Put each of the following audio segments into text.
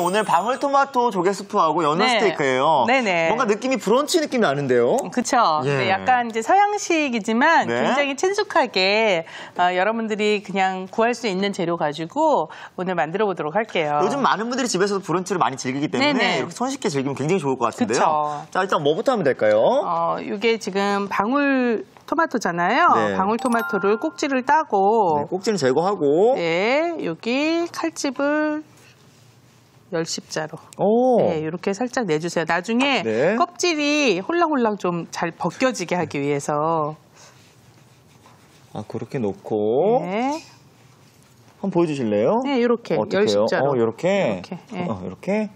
오늘 방울토마토 조개 수프하고 연어 네. 스테이크예요. 네네. 뭔가 느낌이 브런치 느낌이 나는데요. 그쵸. 예. 네, 약간 이제 서양식이지만 네. 굉장히 친숙하게 여러분들이 그냥 구할 수 있는 재료 가지고 오늘 만들어 보도록 할게요. 요즘 많은 분들이 집에서도 브런치를 많이 즐기기 때문에 네네. 이렇게 손쉽게 즐기면 굉장히 좋을 것 같은데요. 그쵸. 자, 일단 뭐부터 하면 될까요? 이게 지금 방울 토마토잖아요. 네. 방울토마토를 꼭지를 따고 네, 꼭지는 제거하고. 네, 여기 칼집을 10십자로 오. 네, 이렇게 살짝 내주세요. 나중에 네. 껍질이 홀랑홀랑 좀 잘 벗겨지게 하기 위해서. 아, 그렇게 놓고. 네, 한번 보여주실래요? 네 이렇게 어떻게요? 10십자로. 이렇게. 이렇게. 네. 이렇게.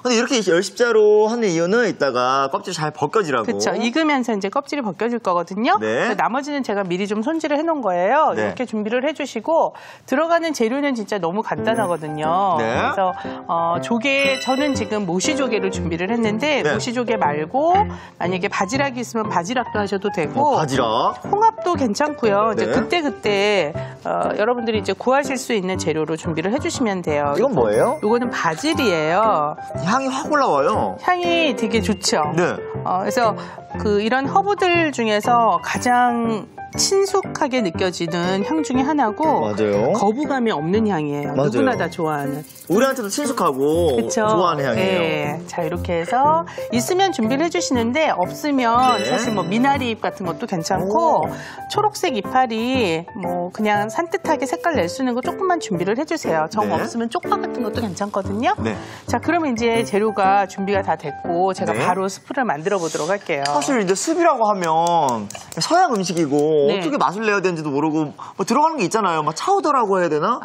근데 이렇게 10십자로 하는 이유는 이따가 껍질 잘 벗겨지라고. 그렇죠. 익으면서 이제 껍질이 벗겨질 거거든요. 네. 나머지는 제가 미리 좀 손질을 해놓은 거예요. 네. 이렇게 준비를 해주시고 들어가는 재료는 진짜 너무 간단하거든요. 네. 그래서 조개 저는 지금 모시조개를 준비를 했는데 네. 모시조개 말고 만약에 바지락이 있으면 바지락도 하셔도 되고 바지락. 홍합도 괜찮고요. 이제 네. 그때 여러분들이 이제 구하실 수 있는 재료로 준비를 해주시면 돼요. 이건 뭐예요? 이거는 바질이에요. 향이 확 올라와요. 향이 되게 좋죠. 네. 그래서 이런 허브들 중에서 가장 친숙하게 느껴지는 향 중에 하나고 맞아요. 거부감이 없는 향이에요. 맞아요. 누구나 다 좋아하는. 우리한테도 친숙하고 그쵸? 좋아하는 향이에요. 네. 자, 이렇게 해서 있으면 준비를 해주시는데 없으면 네. 사실 뭐 미나리 잎 같은 것도 괜찮고 초록색 이파리 뭐 그냥 산뜻하게 색깔 낼 수 있는 거 조금만 준비를 해주세요. 정 네. 없으면 쪽파 같은 것도 괜찮거든요. 네. 자, 그러면 이제 재료가 준비가 다 됐고 제가 네. 바로 스프를 만들어 보도록 할게요. 사실 이제 습이라고 하면 서양 음식이고 네. 어떻게 맛을 내야 되는지도 모르고 뭐 들어가는 게 있잖아요. 막 차우더라고 해야 되나?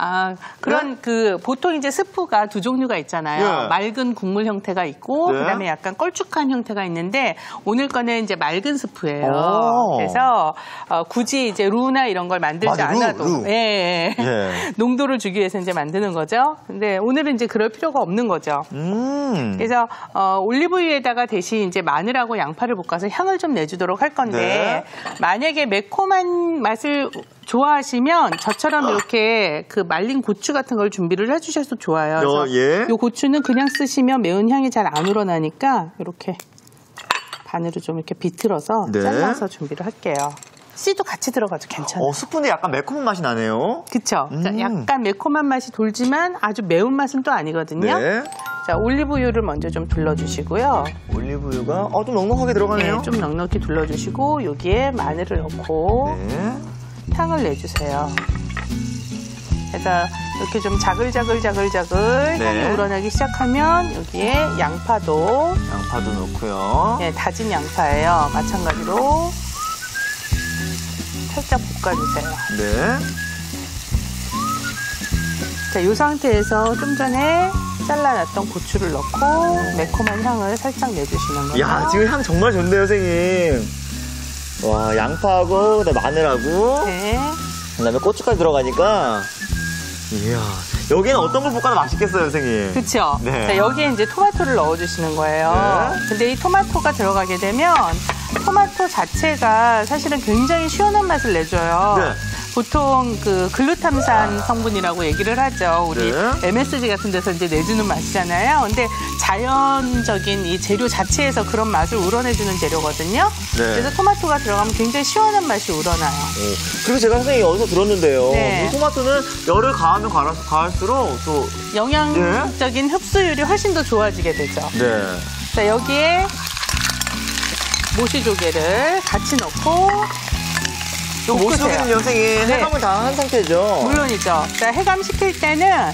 그런 보통 이제 스프가 두 종류가 있잖아요. 네. 맑은 국물 형태가 있고 네. 그다음에 약간 걸쭉한 형태가 있는데 오늘 거는 이제 맑은 스프예요. 오. 그래서 굳이 이제 루나 이런 걸 만들지 맞아, 않아도 루. 예. 예. 농도를 주기 위해서 이제 만드는 거죠. 근데 오늘은 이제 그럴 필요가 없는 거죠. 그래서 올리브유에다가 대신 이제 마늘하고 양파를 볶아서 향을 좀 내주도록 할 건데 만약에 매콤한 맛을 좋아하시면 저처럼 이렇게 그 말린 고추 같은 걸 준비를 해주셔도 좋아요. 그래서 예. 이 고추는 그냥 쓰시면 매운 향이 잘 안 우러나니까 이렇게 반으로 좀 이렇게 비틀어서 네. 잘라서 준비를 할게요. 씨도 같이 들어가도 괜찮아요. 스프인데 약간 매콤한 맛이 나네요. 그쵸? 자, 약간 매콤한 맛이 돌지만 아주 매운 맛은 또 아니거든요. 네. 자, 올리브유를 먼저 좀 둘러주시고요. 올리브유가 좀 넉넉하게 들어가네요. 네, 좀 넉넉히 둘러주시고 여기에 마늘을 넣고 네. 향을 내주세요. 그래서 이렇게 좀 자글자글 네. 향이 우러나기 시작하면 여기에 양파도 넣고요. 네, 다진 양파예요. 마찬가지로 살짝 볶아주세요. 네. 자, 이 상태에서 좀 전에 잘라놨던 고추를 넣고 매콤한 향을 살짝 내주시는 거예요. 야, 지금 향 정말 좋네요, 선생님. 와, 양파하고 그다음에 마늘하고 네. 그다음에 고추까지 들어가니까 이야, 여기는 어떤 걸 볶아도 맛있겠어요, 선생님. 그렇죠. 네. 자, 여기에 이제 토마토를 넣어주시는 거예요. 네. 근데 이 토마토가 들어가게 되면 토마토 자체가 사실은 굉장히 시원한 맛을 내줘요. 네. 보통 그 글루탐산 성분이라고 얘기를 하죠. 우리 네. MSG 같은 데서 이제 내주는 맛이잖아요. 근데 자연적인 이 재료 자체에서 그런 맛을 우러내주는 재료거든요. 네. 그래서 토마토가 들어가면 굉장히 시원한 맛이 우러나요. 그리고 제가 선생님 어디서 들었는데요. 네. 이 토마토는 열을 가하면 가할수록 또 영양적인 흡수율이 훨씬 더 좋아지게 되죠. 네. 자, 여기에 모시조개를 같이 넣고 모시조개는 선생님 해감을 다 한 상태죠. 물론이죠. 자, 해감 시킬 때는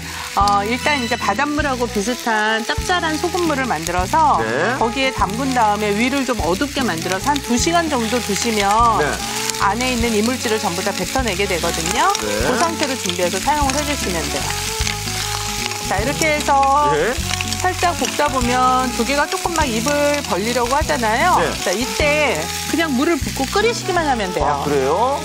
일단 이제 바닷물하고 비슷한 짭짤한 소금물을 만들어서 네. 거기에 담근 다음에 위를 좀 어둡게 만들어서 한 2시간 정도 두시면 네. 안에 있는 이물질을 전부 다 뱉어내게 되거든요. 네. 그 상태로 준비해서 사용을 해주시면 돼요. 자, 이렇게 해서 네. 살짝 볶다 보면 조개가 조금 막 입을 벌리려고 하잖아요. 네. 자, 이때 그냥 물을 붓고 끓이시기만 하면 돼요. 아, 그래요?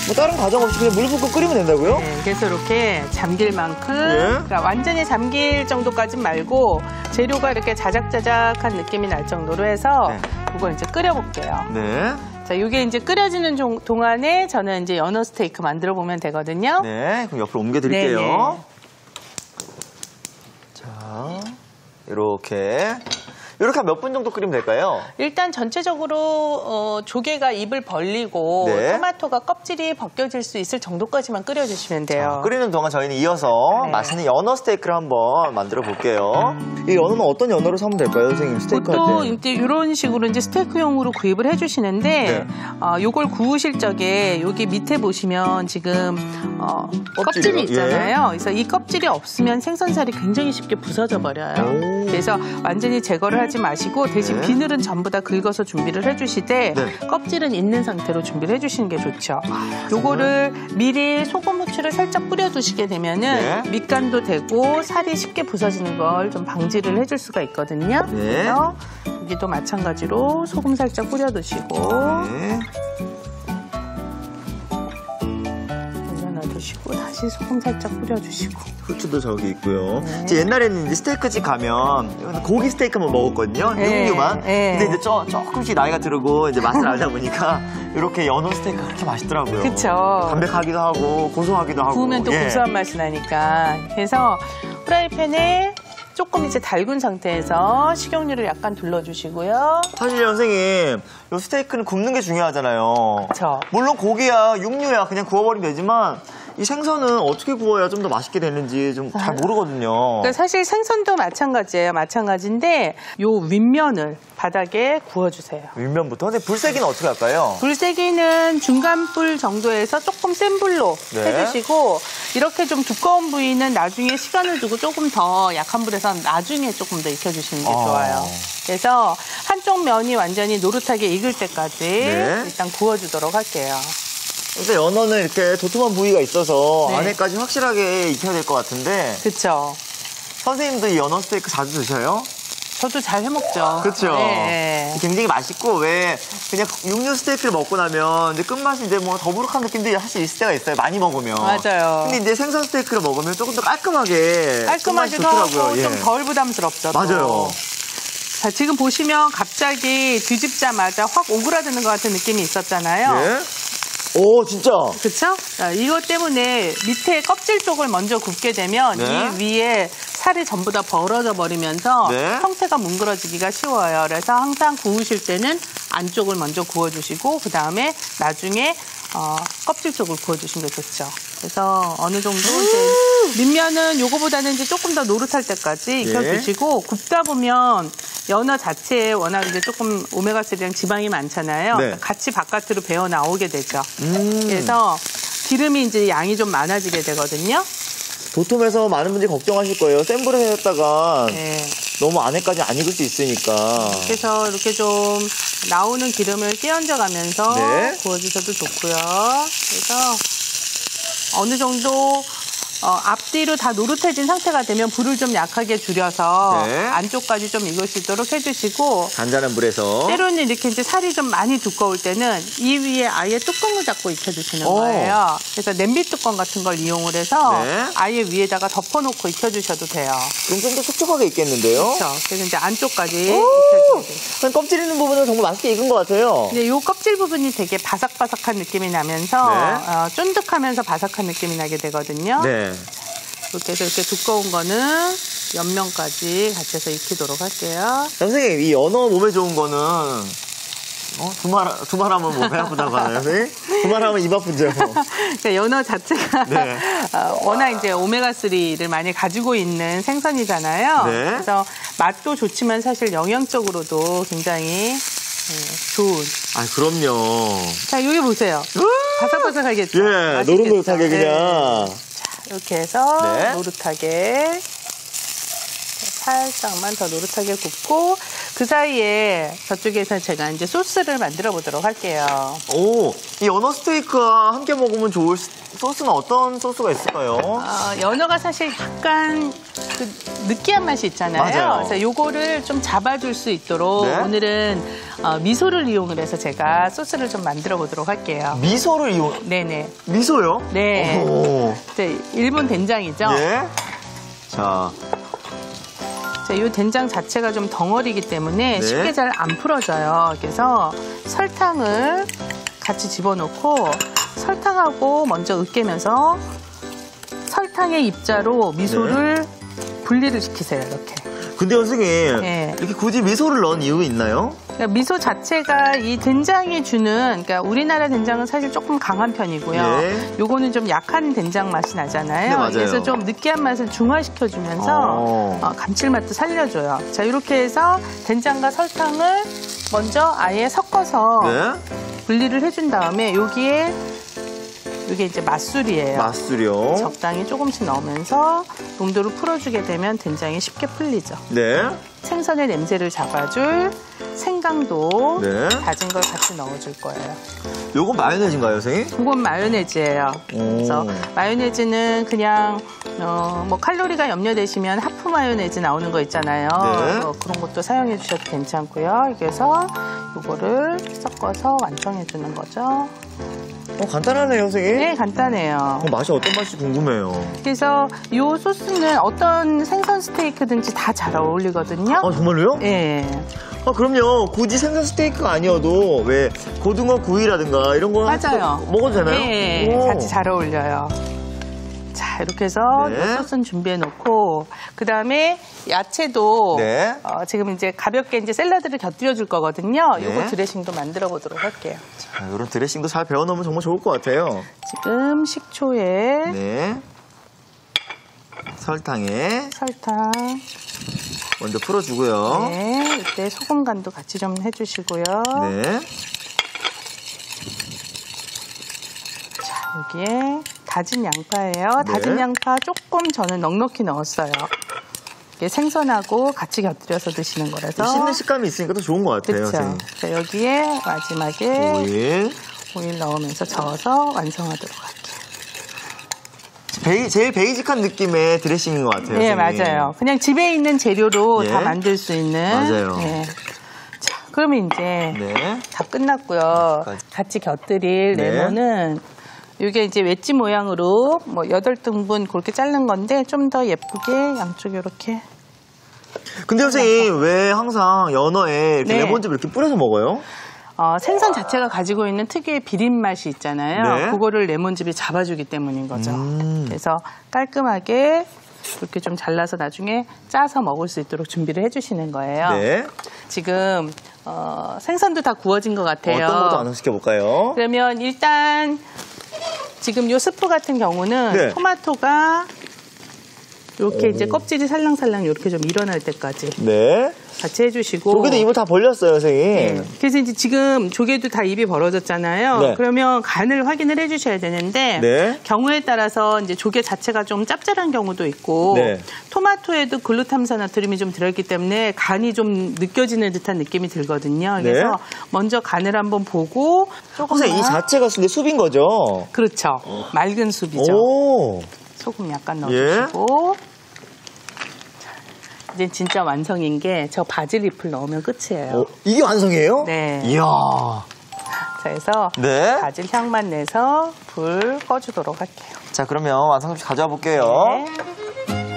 뭐 다른 과정 없이 그냥 물 붓고 끓이면 된다고요? 네, 그래서 이렇게 잠길 만큼 예. 그러니까 완전히 잠길 정도까진 말고 재료가 이렇게 자작자작한 느낌이 날 정도로 해서 네. 이걸 이제 끓여볼게요. 네. 자, 이게 이제 끓여지는 동안에 저는 이제 연어 스테이크 만들어 보면 되거든요. 네. 그럼 옆으로 옮겨드릴게요. 네네. 자. 이렇게 한 몇 분 정도 끓이면 될까요? 일단 전체적으로 조개가 입을 벌리고 네. 토마토가 껍질이 벗겨질 수 있을 정도까지만 끓여주시면 돼요. 끓이는 동안 저희는 이어서 네. 맛있는 연어 스테이크를 한번 만들어 볼게요. 이 연어는 어떤 연어로 사면 될까요, 선생님? 스테이크 할 보통 때. 이제 이런 식으로 이제 스테이크용으로 구입을 해주시는데 네. 요걸 구우실 적에 여기 밑에 보시면 지금 껍질이 껍질이요? 있잖아요. 그래서 이 껍질이 없으면 생선살이 굉장히 쉽게 부서져 버려요. 오. 그래서 완전히 제거를 하지 마시고 대신 네. 비늘은 전부 다 긁어서 준비를 해주시되 네. 껍질은 있는 상태로 준비를 해주시는 게 좋죠. 요거를 미리 소금 후추를 살짝 뿌려두시게 되면은 네. 밑간도 되고 살이 쉽게 부서지는 걸 좀 방지를 해줄 수가 있거든요. 네. 그래서 여기도 마찬가지로 소금 살짝 뿌려두시고 네. 올려놔두시고 다시 소금 살짝 뿌려주시고. 후추도 저기 있고요. 네. 이제 옛날에는 이제 스테이크집 가면 고기 스테이크만 먹었거든요. 네. 육류만. 네. 근데 이제 조금씩 나이가 들고 이제 맛을 알다 보니까 이렇게 연어 스테이크가 그렇게 맛있더라고요. 그쵸. 담백하기도 하고 고소하기도 하고. 구우면 또 예. 고소한 맛이 나니까. 그래서 프라이팬에 조금 이제 달군 상태에서 식용유를 약간 둘러주시고요. 사실 선생님, 이 스테이크는 굽는 게 중요하잖아요. 그쵸. 물론 고기야, 육류야 그냥 구워버리면 되지만 이 생선은 어떻게 구워야 좀 더 맛있게 되는지 좀 잘 모르거든요. 그러니까 사실 생선도 마찬가지예요. 마찬가지인데 요 윗면을 바닥에 구워주세요. 윗면부터. 근데 불세기는 어떻게 할까요? 불세기는 중간불 정도에서 조금 센 불로 네. 해주시고 이렇게 좀 두꺼운 부위는 나중에 시간을 두고 조금 더 약한 불에서 나중에 조금 더 익혀주시는 게 좋아요. 그래서 한쪽 면이 완전히 노릇하게 익을 때까지 네. 일단 구워주도록 할게요. 근데 연어는 이렇게 도톰한 부위가 있어서 네. 안에까지 확실하게 익혀야 될 것 같은데 그쵸? 선생님도 이 연어 스테이크 자주 드셔요? 저도 잘 해먹죠. 그렇죠. 네. 굉장히 맛있고 왜 그냥 육류 스테이크를 먹고 나면 이제 끝맛이 이제 뭐 더부룩한 느낌도 사실 있을 때가 있어요. 많이 먹으면. 맞아요. 근데 이제 생선 스테이크를 먹으면 조금 더 깔끔하게 깔끔하기도 끝맛이 좋더라고요. 하고 예. 좀 덜 부담스럽죠. 또. 맞아요. 자, 지금 보시면 갑자기 뒤집자마자 확 오그라드는 것 같은 느낌이 있었잖아요. 예? 오 진짜. 그렇죠? 이것 때문에 밑에 껍질 쪽을 먼저 굽게 되면 네. 이 위에 살이 전부 다 벌어져 버리면서 네. 형태가 뭉그러지기가 쉬워요. 그래서 항상 구우실 때는 안쪽을 먼저 구워주시고 그 다음에 나중에 껍질 쪽을 구워주시는 게 좋죠. 그래서 어느 정도 이제 밑면은 요거보다는 이제 조금 더 노릇할 때까지 익혀주시고 굽다 보면 연어 자체에 워낙 이제 조금 오메가3랑 지방이 많잖아요. 네. 같이 바깥으로 배어 나오게 되죠. 그래서 기름이 이제 양이 좀 많아지게 되거든요. 도톰해서 많은 분들이 걱정하실 거예요. 센 불에 했다가 네. 너무 안에까지 안 익을 수 있으니까. 그래서 이렇게 좀 나오는 기름을 끼얹어 가면서 네. 구워주셔도 좋고요. 그래서 어느 정도 앞뒤로 다 노릇해진 상태가 되면 불을 좀 약하게 줄여서 네. 안쪽까지 좀 익을 수 있도록 해주시고 잔잔한 불에서. 때로는 이렇게 이제 살이 좀 많이 두꺼울 때는 이 위에 아예 뚜껑을 잡고 익혀주시는 거예요. 그래서 냄비 뚜껑 같은 걸 이용을 해서 네. 아예 위에다가 덮어놓고 익혀주셔도 돼요. 그럼 좀 더 촉촉하게 익겠는데요? 그렇죠. 그래서 이제 안쪽까지 익혀주면 돼요. 껍질 있는 부분은 정말 맛있게 익은 것 같아요. 근데 이 껍질 부분이 되게 바삭바삭한 느낌이 나면서 쫀득하면서 바삭한 느낌이 나게 되거든요. 네. 이렇게 해서 이렇게 두꺼운 거는 옆면까지 같이 해서 익히도록 할게요. 선생님, 이 연어 몸에 좋은 거는 두말하면 몸에 아프다고 하나요, 선생님? 두말하면 입 아프죠? 그러니까 연어 자체가 네. 워낙 이제 오메가3를 많이 가지고 있는 생선이잖아요. 네. 그래서 맛도 좋지만 사실 영양적으로도 굉장히 좋은. 아, 그럼요. 자, 여기 보세요. 바삭바삭하겠죠? 예, 맛있겠죠? 노릇노릇하게 네. 그냥. 이렇게 해서 네. 노릇하게 살짝만 더 노릇하게 굽고 그 사이에 저쪽에서 제가 이제 소스를 만들어 보도록 할게요. 오, 이 연어 스테이크와 함께 먹으면 좋을 소스는 어떤 소스가 있을까요? 연어가 사실 약간 그 느끼한 맛이 있잖아요. 맞아요. 그래서 요거를 좀 잡아줄 수 있도록 네. 오늘은 미소를 이용을 해서 제가 소스를 좀 만들어 보도록 할게요. 미소를 네네. 미소요? 네. 오. 네, 일본 된장이죠. 예. 자, 이 된장 자체가 좀 덩어리이기 때문에 네. 쉽게 잘 안 풀어져요. 그래서 설탕을 같이 집어넣고 설탕하고 먼저 으깨면서 설탕의 입자로 미소를 분리를 시키세요. 이렇게. 근데 선생님, 이렇게 굳이 미소를 넣은 이유 있나요? 그러니까 미소 자체가 이 된장이 주는, 그러니까 우리나라 된장은 사실 조금 강한 편이고요. 요거는 좀 약한 된장 맛이 나잖아요. 네, 맞아요. 그래서 좀 느끼한 맛을 중화시켜주면서 감칠맛도 살려줘요. 자, 이렇게 해서 된장과 설탕을 먼저 아예 섞어서 분리를 해준 다음에 여기에 이게 이제 맛술이에요. 맛술이요. 적당히 조금씩 넣으면서 농도를 풀어주게 되면 된장이 쉽게 풀리죠. 네. 생선의 냄새를 잡아줄 생강도 네. 다진 걸 같이 넣어줄 거예요. 요건 마요네즈인가요, 선생님? 이건 마요네즈예요. 그래서 마요네즈는 그냥 뭐 칼로리가 염려되시면 하프 마요네즈 나오는 거 있잖아요. 네. 그런 것도 사용해 주셔도 괜찮고요. 그래서 이거를 섞어서 완성해 주는 거죠. 간단하네요, 선생님. 네, 간단해요. 맛이 어떤 맛이 궁금해요. 그래서 이 소스는 어떤 생선 스테이크든지 다 잘 어울리거든요. 정말로요? 네. 그럼요. 굳이 생선 스테이크가 아니어도 왜 고등어 구이라든가 이런 거 맞아요. 먹어도 되나요? 네, 같이 잘 어울려요. 자, 이렇게 해서 소스는 준비해 놓고 그 다음에 야채도 지금 이제 가볍게 이제 샐러드를 곁들여 줄 거거든요. 요거 드레싱도 만들어 보도록 할게요. 자, 이런 드레싱도 잘 배워 놓으면 정말 좋을 것 같아요. 지금 식초에 설탕에 설탕 먼저 풀어주고요. 네, 이때 소금 간도 같이 좀 해주시고요. 네. 자, 여기에 다진 양파예요. 다진 양파 조금 저는 넉넉히 넣었어요. 이게 생선하고 같이 곁들여서 드시는 거라서 씹는 식감이 있으니까 더 좋은 것 같아요. 그렇죠. 자, 여기에 마지막에 오일 넣으면서 저어서 완성하도록 할게요. 제일 베이직한 느낌의 드레싱인 것 같아요. 네, 맞아요. 그냥 집에 있는 재료로 다 만들 수 있는. 맞아요. 자, 그러면 이제 다 끝났고요. 같이 곁들일 레몬은 이게 이제 웨지 모양으로 뭐 8등분 그렇게 자른 건데 좀 더 예쁘게 양쪽에 이렇게. 근데 선생님 왜 항상 연어에 이렇게 레몬즙을 이렇게 뿌려서 먹어요? 생선 자체가 가지고 있는 특유의 비린 맛이 있잖아요. 그거를 레몬즙이 잡아주기 때문인 거죠. 그래서 깔끔하게 이렇게 좀 잘라서 나중에 짜서 먹을 수 있도록 준비를 해주시는 거예요. 지금 생선도 다 구워진 것 같아요. 어떤 것도 완성시켜 볼까요? 그러면 일단 지금 요 스프 같은 경우는 토마토가 이렇게 이제 껍질이 살랑살랑 이렇게 좀 일어날 때까지 같이 해주시고. 조개도 입을 다 벌렸어요, 선생님. 그래서 이제 지금 조개도 다 입이 벌어졌잖아요. 그러면 간을 확인을 해주셔야 되는데 경우에 따라서 이제 조개 자체가 좀 짭짤한 경우도 있고 토마토에도 글루탐산나트륨이 좀 들어있기 때문에 간이 좀 느껴지는 듯한 느낌이 들거든요. 그래서 먼저 간을 한번 보고 선생님 이 자체가 근데 숲인 거죠? 그렇죠. 맑은 숲이죠. 소금 약간 넣어주시고 이제 진짜 완성인 게 저 바질 잎을 넣으면 끝이에요. 이게 완성이에요? 네. 이야. 자, 그래서 바질 향만 내서 불 꺼주도록 할게요. 자, 그러면 완성식 가져와 볼게요.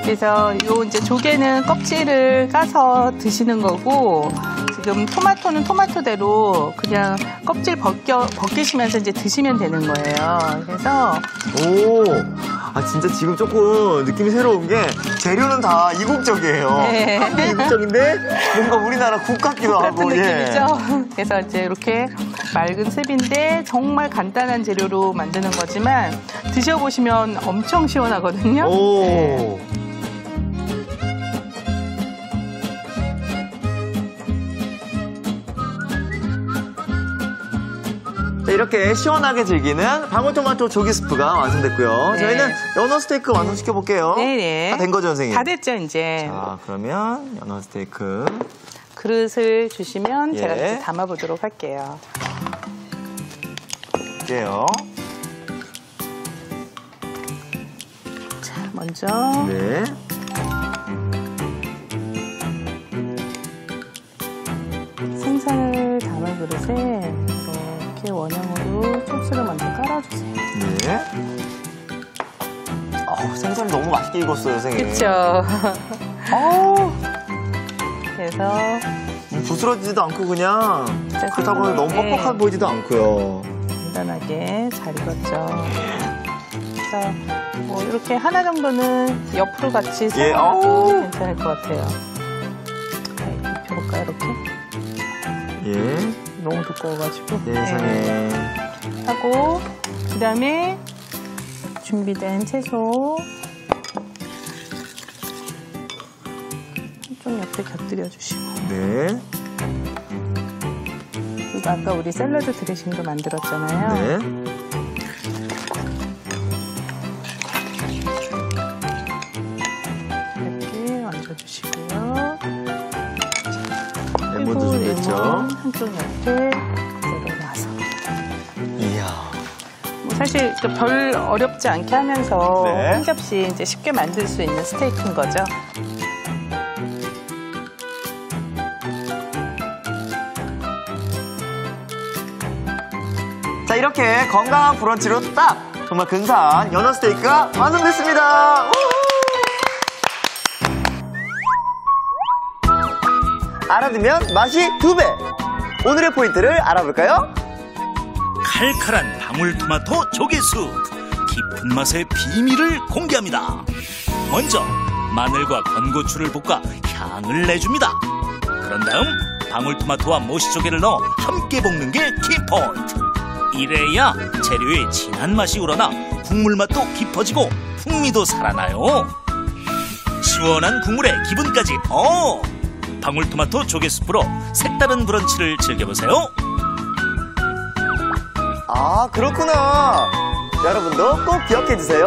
그래서 요 이제 조개는 껍질을 까서 드시는 거고 지금 토마토는 토마토대로 그냥 껍질 벗기시면서 이제 드시면 되는 거예요. 그래서 진짜 지금 조금 느낌이 새로운 게 재료는 다 이국적이에요. 한데 이국적인데 뭔가 우리나라 국 같기도 하고. 같은 느낌이죠. 그래서 이제 이렇게 맑은 습인데 정말 간단한 재료로 만드는 거지만 드셔보시면 엄청 시원하거든요. 이렇게 시원하게 즐기는 방울토마토 조기 스프가 완성됐고요. 저희는 연어 스테이크 완성시켜 볼게요. 네네. 다 된 거죠, 선생님? 다 됐죠, 이제. 자, 그러면 연어 스테이크. 그릇을 주시면 제가 이제 담아보도록 할게요. 볼게요. 자, 먼저. 생선을 담은 그릇에 이렇게 원형으로 소스를 먼저 깔아주세요. 생선이 너무 맛있게 익었어요, 선생님. 그렇죠. 그래서 부스러지지도 않고 그냥 그렇다고 너무 뻑뻑해 보이지도 않고요. 간단하게 잘 익었죠. 그래서 뭐 이렇게 하나 정도는 옆으로 같이 썰어도 괜찮을 것 같아요. 해볼까요, 이렇게? 예. 너무 두꺼워가지고. 세상에. 하고, 그 다음에 준비된 채소. 좀 옆에 곁들여 주시고. 네. 이거 아까 우리 샐러드 드레싱도 만들었잖아요. 네. 이렇게 얹어주시고요. 레몬도 준비했죠. 레몬 한쪽 옆에 내려놔서. 이야. 뭐 사실 별 어렵지 않게 하면서 네. 한 접시 이제 쉽게 만들 수 있는 스테이크인 거죠. 자, 이렇게 건강한 브런치로 딱 정말 근사한 연어 스테이크가 완성됐습니다. 우후! 알아두면 맛이 2배. 오늘의 포인트를 알아볼까요? 칼칼한 방울토마토 조개수. 깊은 맛의 비밀을 공개합니다. 먼저 마늘과 건고추를 볶아 향을 내줍니다. 그런 다음 방울토마토와 모시조개를 넣어 함께 볶는 게 키포인트. 이래야 재료의 진한 맛이 우러나 국물 맛도 깊어지고 풍미도 살아나요. 시원한 국물에 기분까지 더! 방울토마토 조개수프로 색다른 브런치를 즐겨보세요. 아, 그렇구나. 여러분도 꼭 기억해주세요.